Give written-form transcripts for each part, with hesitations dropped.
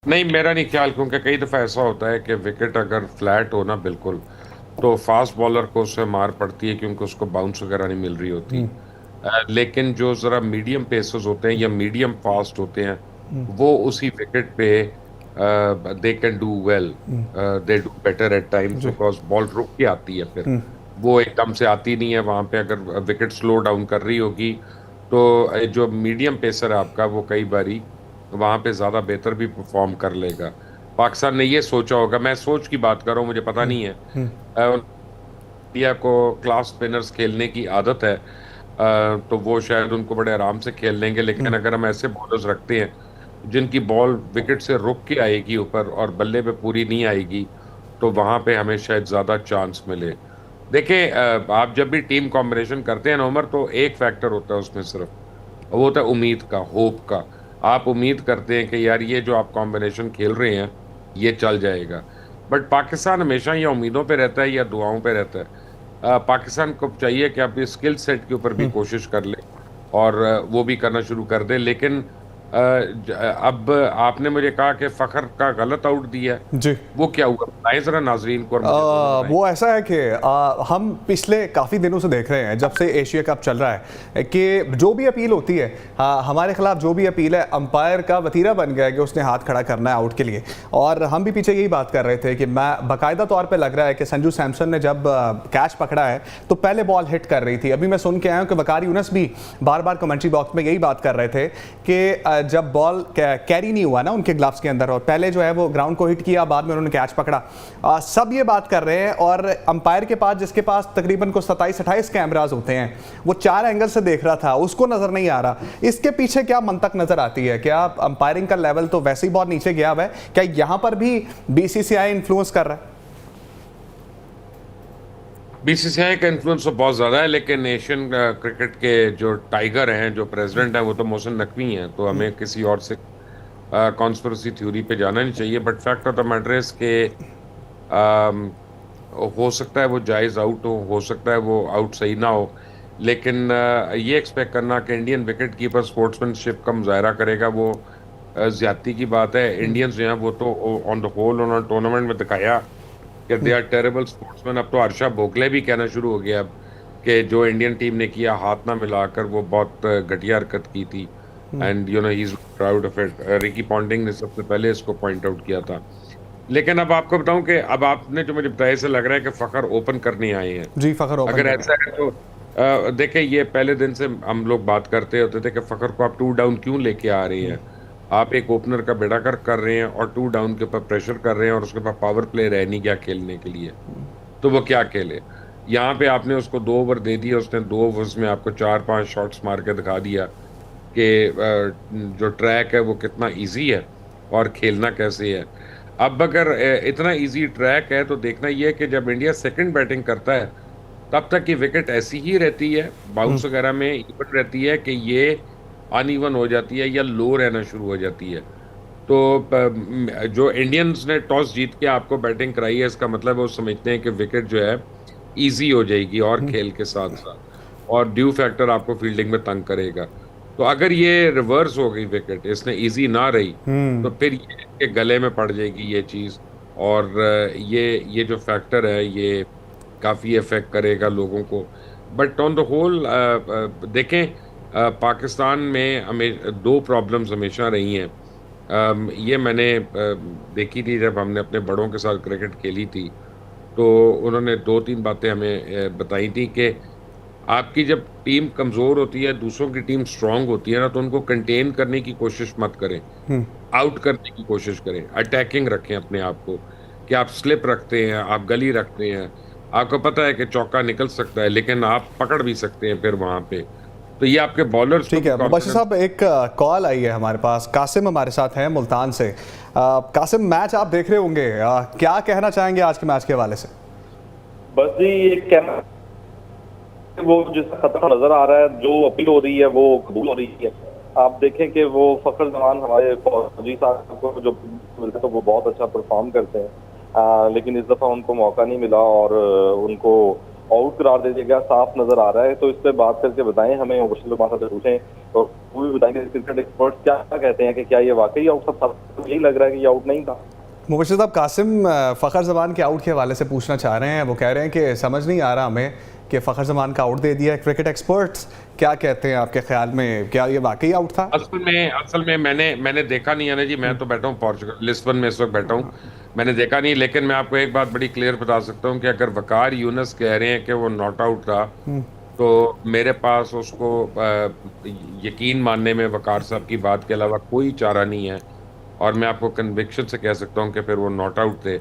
नहीं, मेरा नहीं ख्याल, क्योंकि कई दफ़ा ऐसा होता है कि विकेट अगर फ्लैट हो ना बिल्कुल, तो फास्ट बॉलर को उससे मार पड़ती है, क्योंकि उसको बाउंस वगैरह नहीं मिल रही होती। लेकिन जो ज़रा मीडियम पेसर्स होते हैं या मीडियम फास्ट होते हैं, वो उसी विकेट पे they can do well, they do better at times, जी। बिकॉज बॉल रुक के आती है फिर। वो एकदम से आती नहीं है वहां पे, अगर विकेट स्लो डाउन कर रही होगी तो जो मीडियम पेसर है आपका, वो कई बारी वहां पे ज्यादा बेहतर भी परफॉर्म कर लेगा। पाकिस्तान ने ये सोचा होगा, मैं सोच की बात कर रहा हूँ, मुझे पता नहीं है। इंडिया को क्लास स्पिनर्स खेलने की आदत है, तो वो शायद उनको बड़े आराम से खेल लेंगे। लेकिन अगर हम ऐसे बॉलर्स रखते हैं जिनकी बॉल विकेट से रुक के आएगी ऊपर और बल्ले पे पूरी नहीं आएगी, तो वहां पे हमें शायद ज्यादा चांस मिले। देखिए, आप जब भी टीम कॉम्बिनेशन करते हैं ना उमर, तो एक फैक्टर होता है उसमें सिर्फ, वो होता है उम्मीद का, होप का। आप उम्मीद करते हैं कि यार ये जो आप कॉम्बिनेशन खेल रहे हैं ये चल जाएगा। बट पाकिस्तान हमेशा या उम्मीदों पे रहता है या दुआओं पे रहता है। पाकिस्तान को चाहिए कि अपनी स्किल सेट के ऊपर भी कोशिश कर ले, और वो भी करना शुरू कर दे। लेकिन अब आपने मुझे कहा कि फखर का गलत आउट दिया है, जी। वो क्या हुआ बताएं जरा नाजरीन को, और मुझे दोनों बताएं। वो ऐसा है कि हम पिछले काफ़ी दिनों से देख रहे हैं, जब से एशिया कप चल रहा है, कि जो भी अपील होती है, हमारे खिलाफ जो भी अपील है, अंपायर का वतीरा बन गया है कि उसने हाथ खड़ा करना है आउट के लिए। और हम भी पीछे यही बात कर रहे थे कि मैं बाकायदा तौर पे लग रहा है कि संजू सैमसन ने जब कैच पकड़ा है तो पहले बॉल हिट कर रही थी। अभी मैं सुन के आया हूँ कि वकार यूनस भी बार बार कमेंट्री बॉक्स में यही बात कर रहे थे कि जब बॉल कैरी नहीं हुआ ना उनके ग्लव्स के अंदर, और पहले जो है वो ग्राउंड को हिट किया, बाद में उन्होंने कैच पकड़ा। सब ये बात कर रहे हैं, और अंपायर के पास, जिसके पास तकरीबन को 27-28 कैमरास होते हैं, वो 4 एंगल से देख रहा था, उसको नजर नहीं आ रहा। इसके पीछे क्या मंतक नजर आती है? क्या अंपायरिंग का लेवल तो वैसे ही बहुत नीचे गया हुआ है, क्या यहां पर भी बीसीसीआई इन्फ्लुएंस कर रहा है? बीसीसीआई का इन्फ्लुएंस तो बहुत ज्यादा है, लेकिन एशियन क्रिकेट के जो टाइगर हैं, जो प्रेसिडेंट हैं, वो तो मोहसिन नकवी हैं। तो हमें किसी और से कॉन्स्पिरेसी थ्योरी पे जाना नहीं चाहिए। But fact of the matter is के अम, हो सकता है वो जायज आउट हो सकता है वो आउट सही ना हो। लेकिन ये एक्सपेक्ट करना कि इंडियन विकेट कीपर स्पोर्ट्समैनशिप का मुजाहरा करेगा, वो ज्यादती की बात है। इंडियंस जो हैं वो तो ऑन द होल उन्होंने टूर्नामेंट में दिखाया कि दे आर टेरेबल स्पोर्ट्समैन। अब तो हर्षा भोगले भी कहना शुरू हो गया अब कि जो इंडियन टीम ने किया हाथ ना मिलाकर, वो बहुत घटिया हरकत की थी। And you know he is proud of it. Ricky Ponting ने सबसे पहले इसको पॉइंट आउट किया था। लेकिन अब आपको बताऊं कि अब आपने जो मुझे बताया, से लग रहा है कि फखर ओपन करने आए हैं। जी, फखर ओपन अगर कर रहे ऐसा है तो देखिए, ये पहले दिन से हम लोग बात करते होते थे कि फखर को आप टू डाउन क्यों लेके आ रहे हैं। आप एक ओपनर का बेड़ा कर कर रहे हैं और टू डाउन के ऊपर प्रेशर कर रहे हैं, और उसके पास पावर प्ले रह नहीं गया खेलने के लिए, तो वो क्या खेले। यहाँ पे आपने उसको 2 ओवर दे दिए, उसने 2 ओवर्स में आपको 4-5 शॉट्स मार के दिखा दिया कि जो ट्रैक है वो कितना इजी है और खेलना कैसे है। अब अगर इतना इजी ट्रैक है, तो देखना ये है कि जब इंडिया सेकंड बैटिंग करता है, तब तक ये विकेट ऐसी ही रहती है, बाउंस वगैरह में इवन रहती है कि ये अनइवन हो जाती है या लो रहना शुरू हो जाती है। तो जो इंडियंस ने टॉस जीत के आपको बैटिंग कराई है, इसका मतलब वो समझते हैं कि विकेट जो है इजी हो जाएगी और खेल के साथ साथ, और ड्यू फैक्टर आपको फील्डिंग में तंग करेगा। तो अगर ये रिवर्स हो गई, विकेट इसने इजी ना रही, तो फिर ये इसके गले में पड़ जाएगी ये चीज। और ये जो फैक्टर है ये काफी इफेक्ट करेगा लोगों को। बट ऑन द होल देखें, पाकिस्तान में हमें 2 प्रॉब्लम्स हमेशा रही हैं। ये मैंने देखी थी जब हमने अपने बड़ों के साथ क्रिकेट खेली थी, तो उन्होंने 2-3 बातें हमें बताई थी कि आपकी जब टीम कमजोर होती है, दूसरों की टीम स्ट्रांग होती है ना, तो उनको कंटेन करने की कोशिश मत करें, आउट करने की कोशिश करें, अटैकिंग रखें अपने आप को। कि आप स्लिप रखते हैं, आप गली रखते हैं, आपको पता है कि चौका निकल सकता है, लेकिन आप पकड़ भी सकते हैं फिर वहां पे। तो ये आपके बॉलर्स को ठीक भी है मुबशिर कॉन्फिडेंस। साहब, एक कॉल आई है हमारे पास। कासिम हमारे साथ हैं मुल्तान से। कासिम, मैच आप देख रहे होंगे, क्या कहना चाहेंगे आज के मैच के हवाले से? बस जी ये कहना, वो जिसका खतरा नजर आ रहा है, जो अपील हो रही है वो कबूल हो रही है। आप देखें कि वो फखर जमान हमारे फौजी साहब को जो मिलते तो वो बहुत अच्छा परफॉर्म करते हैं, लेकिन इस दफा उनको मौका नहीं मिला और उनको आउट करार दे दिया गया, साफ नजर आ रहा है। तो इस पे बात करके बताएं हमें, मुबशिर साहब से पूछें और वो भी बताएंगे क्रिकेट एक्सपर्ट क्या कहते हैं कि क्या ये वाकई आउट था। यही लग रहा है कि ये आउट नहीं था। मुबशिर साहब, कासिम फ़खर ज़मान के आउट के हवाले से पूछना चाह रहे हैं। वो कह रहे हैं कि समझ नहीं आ रहा हमें कि फ़खर ज़मान का आउट दे दिया है। क्रिकेट एक्सपर्ट्स क्या कहते हैं आपके ख्याल में, क्या ये वाकई आउट था? असल में मैंने देखा नहीं है ना जी। मैं तो बैठा हूँ पोर्चुगल लिस्बन में इस वक्त बैठा हूँ। मैंने देखा नहीं, लेकिन मैं आपको एक बात बड़ी क्लियर बता सकता हूँ कि अगर वकार यूनस कह रहे हैं कि वो नॉट आउट था, तो मेरे पास उसको यकीन मानने में वकार साहब की बात के अलावा कोई चारा नहीं है। और मैं आपको कन्विक्शन से कह सकता हूँ कि फिर वो नॉट आउट थे।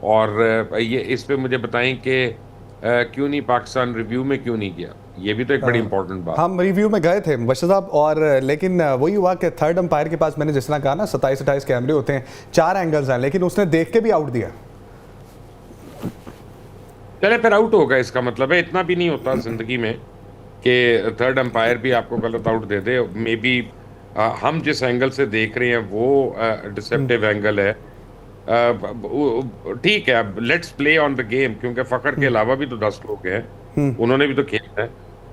और ये इस पे मुझे बताएं कि क्यों नहीं पाकिस्तान रिव्यू में क्यों नहीं गया। ये भी तो एक बड़ी इंपॉर्टेंट बात। हम रिव्यू में गए थे मुबशिर साहब, और लेकिन वही हुआ कि थर्ड अंपायर के पास, मैंने जिस तरह कहा ना, 27-28 कैमरे होते हैं, 4 एंगल्स हैं, लेकिन उसने देख के भी आउट दिया। चले फिर आउट होगा, इसका मतलब है इतना भी नहीं होता जिंदगी में कि थर्ड अंपायर भी आपको गलत out they they. May be हम जिस एंगल से देख रहे हैं वो डिसेप्टिव एंगल है। ठीक है, अब let's play on the game, क्योंकि फखर के अलावा भी तो 10 लोग हैं, उन्होंने भी तो खेलना है।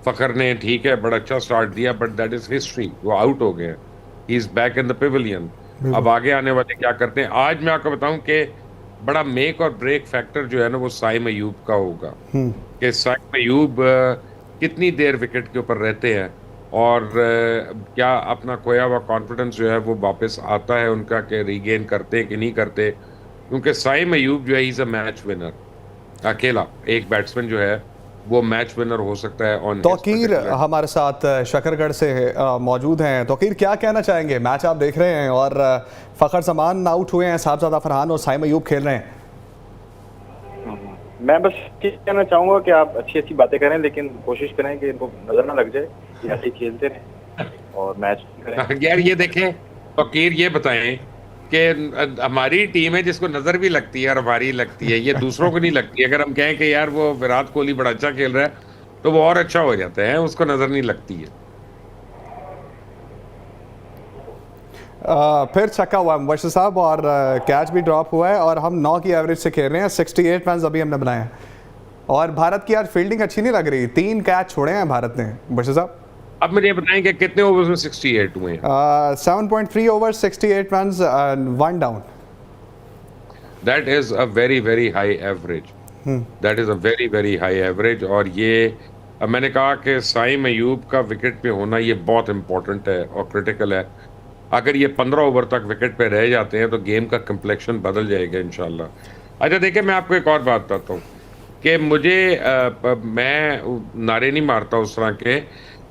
फखर ने ठीक है बड़ा अच्छा स्टार्ट दिया, बट दैट इज हिस्ट्री, वो आउट हो गए हैं। He is back in the Pavilion. अब आगे आने वाले क्या करते हैं। आज मैं आपको बताऊं कि बड़ा मेक और ब्रेक फैक्टर जो है ना, वो साइम अयूब का होगा कि साइम अयूब कितनी देर विकेट के ऊपर रहते हैं, और क्या अपना खोया हुआ कॉन्फिडेंस जो है वो वापस आता है उनका, कि रीगेन करते हैं कि नहीं करते। क्योंकि साइम अयूब जो है इज अ मैच विनर। अकेला एक बैट्समैन जो है वो मैच विनर हो सकता है। ऑन तौकीर हमारे साथ शकरगढ़ से मौजूद हैं। तौकीर, क्या कहना चाहेंगे? मैच आप देख रहे हैं और फ़खर ज़मान आउट हुए हैं, साहबजादा फरहान और साइम अयूब खेल रहे हैं। मैं बस ये कहना चाहूंगा कि आप अच्छी अच्छी बातें करें, लेकिन कोशिश करें कि इनको नजर ना लग जाए, ये ऐसे ही खेलते रहें और मैच करें। यार ये देखें फकीर, ये बताएं कि हमारी टीम है जिसको नजर भी लगती है और हमारी लगती है, ये दूसरों को नहीं लगती। अगर हम कहें कि यार वो विराट कोहली बड़ा अच्छा खेल रहा है, तो वो और अच्छा हो जाता है, उसको नजर नहीं लगती है। फिर छक्का हुआ है मुबशिर साहब, और कैच भी ड्रॉप हुआ है, और हम 9 की एवरेज से खेल रहे हैं। 68 रन अभी हमने बनाए हैं, और भारत की आज फील्डिंग अच्छी नहीं लग रही। 3 कैच छोड़े हैं भारत ने मुबशिर साहब। अब मुझे बताएं कि कितने ओवर्स में 68 हुए हैं। 7.3 over, 68 run, 1 down. That is a very very high average. That is a very very high average. और ये मैंने कहा कि साइम अयूब का विकेट पे होना ये बहुत इंपॉर्टेंट है और क्रिटिकल है। अगर ये 15 ओवर तक विकेट पे रह जाते हैं तो गेम का कम्प्लेक्शन बदल जाएगा इंशाल्लाह। अच्छा देखिए, मैं आपको एक और बात बताता हूँ कि मुझे मैं नारे नहीं मारता उस तरह के,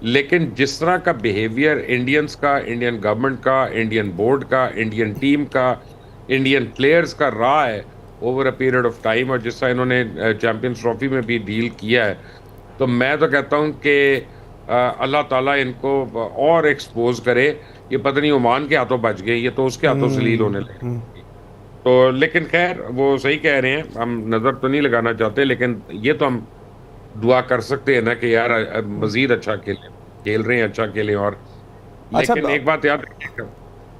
लेकिन जिस तरह का बिहेवियर इंडियंस का, इंडियन गवर्नमेंट का, इंडियन बोर्ड का, इंडियन टीम का, इंडियन प्लेयर्स का रहा है over a period of time, और जिस तरह इन्होंने चैंपियंस ट्रॉफी में भी डील किया है, तो मैं तो कहता हूँ कि अल्लाह ताला इनको और एक्सपोज करे। ये पता नहीं ओमान के हाथों बच गए, ये तो उसके हाथों से लील होने लगे। तो लेकिन खैर वो सही कह रहे हैं, हम नजर तो नहीं लगाना चाहते, लेकिन ये तो हम दुआ कर सकते हैं ना कि यार मजीद अच्छा खेल रहे हैं, अच्छा खेलें। और अच्छा, लेकिन एक बात याद रखिएगा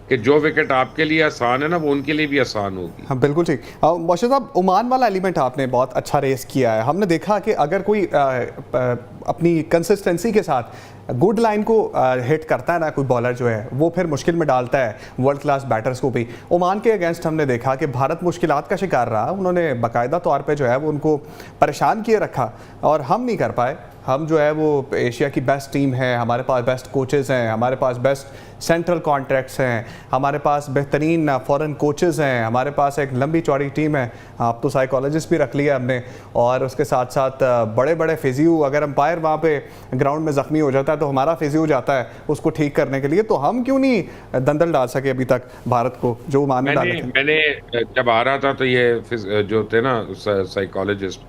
कि जो विकेट आपके लिए आसान है ना, वो उनके लिए भी आसान होगी। हाँ बिल्कुल ठीक। मुबशिर साहब, ओमान वाला एलिमेंट आपने बहुत अच्छा रेस किया है। हमने देखा कि अगर कोई अपनी कंसिस्टेंसी के साथ गुड लाइन को हिट करता है ना, कोई बॉलर जो है वो फिर मुश्किल में डालता है वर्ल्ड क्लास बैटर्स को भी। ओमान के अगेंस्ट हमने देखा कि भारत मुश्किलात का शिकार रहा, उन्होंने बाकायदा तौर पे जो है वो उनको परेशान किए रखा, और हम नहीं कर पाए। हम जो है वो एशिया की बेस्ट टीम है, हमारे पास बेस्ट कोचेज़ हैं, हमारे पास बेस्ट सेंट्रल कॉन्ट्रैक्ट्स हैं, हमारे पास बेहतरीन फॉरेन कोचेज़ हैं, हमारे पास एक लंबी चौड़ी टीम है। आप तो साइकोलॉजिस्ट भी रख लिया हमने, और उसके साथ साथ बड़े बड़े फिजियो, अगर अंपायर वहाँ पे ग्राउंड में ज़ख्मी हो जाता है तो हमारा फिजियो जाता है उसको ठीक करने के लिए। तो हम क्यों नहीं दंदल डाल सके अभी तक भारत को, जो मान में डाले थे? मैंने जब आ रहा था तो ये जो थे ना साइकोलॉजिस्ट,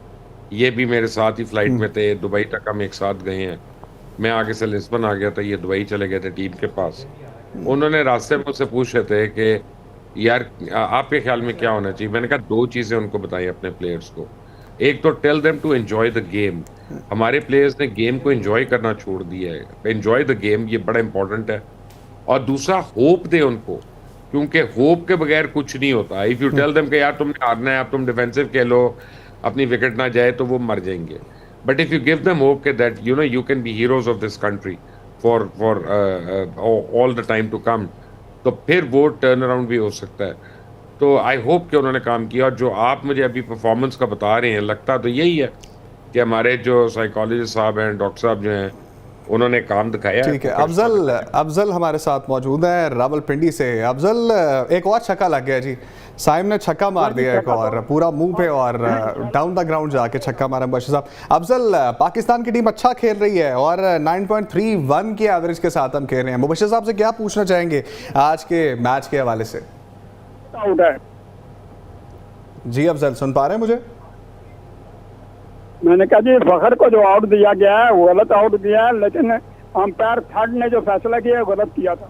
ये भी मेरे साथ ही फ्लाइट में थे, दुबई तक हम एक साथ गए हैं। मैं आगे से लिस्बन आ गया था, ये दुबई चले गए थे टीम के पास। उन्होंने रास्ते में मुझसे पूछ रहे थे कि यार आपके ख्याल में क्या होना चाहिए। मैंने कहा 2 चीजें उनको बताई अपने प्लेयर्स को। एक तो tell them to enjoy the game. हमारे प्लेयर्स ने गेम को एंजॉय करना छोड़ दिया है। एंजॉय द गेम, ये बड़ा इंपॉर्टेंट है। और दूसरा, होप दे उनको, क्योंकि होप के बगैर कुछ नहीं होता। इफ यू टेल देम कि यार तुमने हारना है, अब तुम डिफेंसिव खेलो, अपनी विकेट ना जाए, तो वो मर जाएंगे। But if you give them hope that you can be heroes of this country for all the time to come, तो फिर वो टर्न अराउंड भी हो सकता है। तो आई होप कि उन्होंने काम किया। और जो आप मुझे अभी परफॉर्मेंस का बता रहे हैं, लगता तो यही है कि हमारे जो साइकोलॉजिस्ट साहब हैं, डॉक्टर साहब जो हैं, उन्होंने काम दिखाया है। ठीक है, अफजल हमारे साथ मौजूद है रावलपिंडी से। अफजल, एक और छक्का लग गया जी, साइम ने छक्का मार दिया एक और, पूरा मुंह पे और डाउन द ग्राउंड जाके छक्का मारा मुबशिर साहब। अफजल, पाकिस्तान की टीम अच्छा खेल रही है और 9.31 की एवरेज के साथ हम खेल रहे हैं। मुबशिर साहब से क्या पूछना चाहेंगे आज के मैच के हवाले से? जी अफजल, सुन पा रहे हैं मुझे? मैंने कहा जी, फखर को जो आउट दिया गया है वो गलत आउट दिया है, लेकिन अंपायर थर्ड ने जो फैसला किया है गलत किया था।